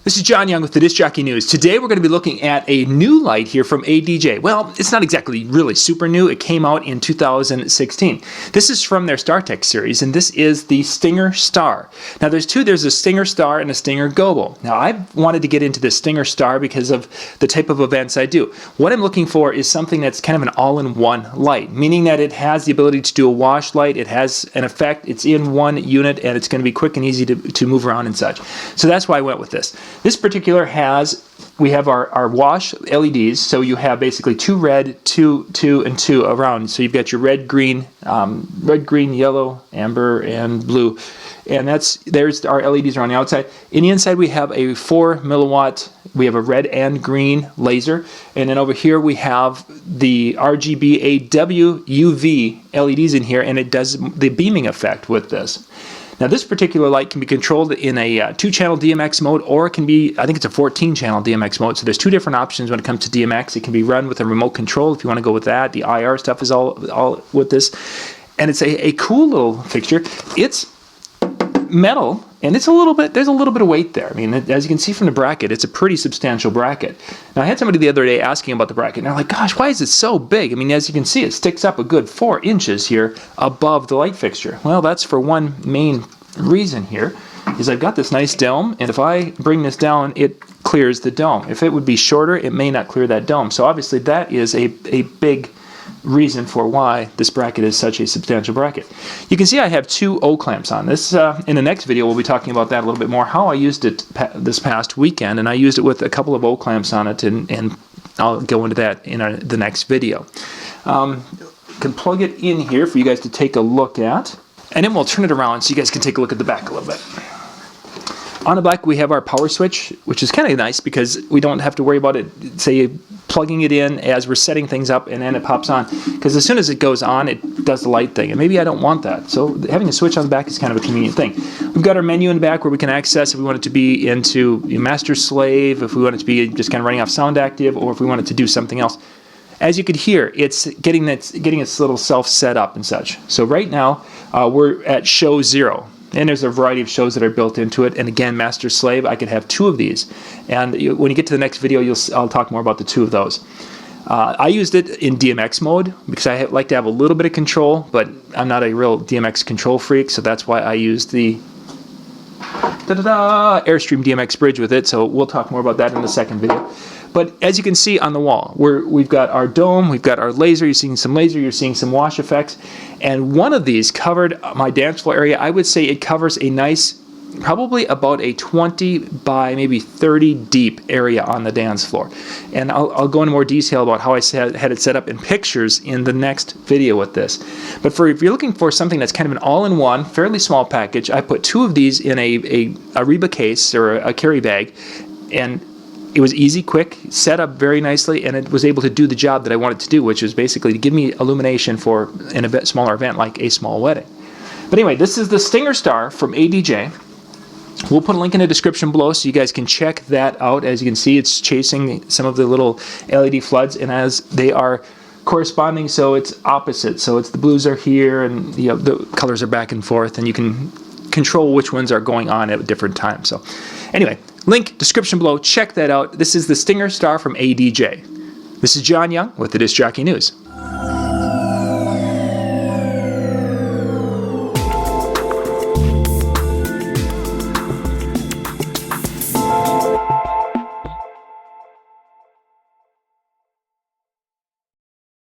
This is John Young with the Disc Jockey News. Today we're going to be looking at a new light here from ADJ. Well, it's not exactly really super new. It came out in 2016. This is from their Startec series, and this is the Stinger Star. Now there's two. There's a Stinger Star and a Stinger Gobo. Now I wanted to get into the Stinger Star because of the type of events I do. What I'm looking for is something that's kind of an all-in-one light, meaning that it has the ability to do a wash light, it has an effect, it's in one unit, and it's going to be quick and easy to move around and such. So that's why I went with this. This particular we have our wash LEDs, so you have basically two red, two, and two around. So you've got your red, green, yellow, amber, and blue. And there's our LEDs are on the outside. In the inside we have a 4 milliwatt, we have a red and green laser. And then over here we have the RGBWAV LEDs in here, and it does the beaming effect with this. Now this particular light can be controlled in a 2-channel DMX mode, or it can be, I think it's a 14-channel DMX mode. So there's two different options when it comes to DMX. It can be run with a remote control if you want to go with that. The IR stuff is all with this. And it's a cool little fixture. It's metal, and there's a little bit of weight there. I mean, as you can see from the bracket, it's a pretty substantial bracket. Now I had somebody the other day asking about the bracket, and they're like, gosh, why is it so big? I mean, as you can see, it sticks up a good 4 inches here above the light fixture. Well, that's for one main reason here, is I've got this nice dome, and if I bring this down, it clears the dome. If it would be shorter, it may not clear that dome. So obviously that is a big reason for why this bracket is such a substantial bracket. You can see I have 2 O-clamps on this. In the next video we'll be talking about that a little bit more, how I used it this past weekend, and I used it with a couple of O-clamps on it, and I'll go into that in the next video. Can plug it in here for you guys to take a look at, and then we'll turn it around so you guys can take a look at the back a little bit. On the back we have our power switch, which is kind of nice because we don't have to worry about it, say, plugging it in as we're setting things up and then it pops on, because as soon as it goes on it does the light thing, and maybe I don't want that, so having a switch on the back is kind of a convenient thing. We've got our menu in the back where we can access if we want it to be into master slave, if we want it to be just kind of running off sound active, or if we want it to do something else. As you could hear, it's getting its little self set up and such. So right now we're at show 0. And there's a variety of shows that are built into it. And again, master slave, I could have 2 of these. And when you get to the next video, I'll talk more about the 2 of those. I used it in DMX mode because I like to have a little bit of control, but I'm not a real DMX control freak, so that's why I used the Airstream DMX bridge with it. So we'll talk more about that in the second video. But as you can see on the wall, we've got our dome, we've got our laser, you're seeing some laser, you're seeing some wash effects, and one of these covered my dance floor area. I would say it covers a nice, probably about a 20 by maybe 30 deep area on the dance floor. And I'll go into more detail about how I had it set up in pictures in the next video with this. But if you're looking for something that's kind of an all-in-one, fairly small package, I put 2 of these in a Reba case or a carry bag, and it was easy, quick, set up very nicely, and it was able to do the job that I wanted to do, which was basically to give me illumination for a smaller event like a small wedding. But anyway, this is the Stinger Star from ADJ. We'll put a link in the description below so you guys can check that out. As you can see, it's chasing some of the little LED floods, and as they are corresponding, so it's opposite. So it's the blues are here, and the colors are back and forth, and you can control which ones are going on at different times. So anyway, link description below, check that out. This is the Stinger Star from ADJ. This is John Young with the Disc Jockey News.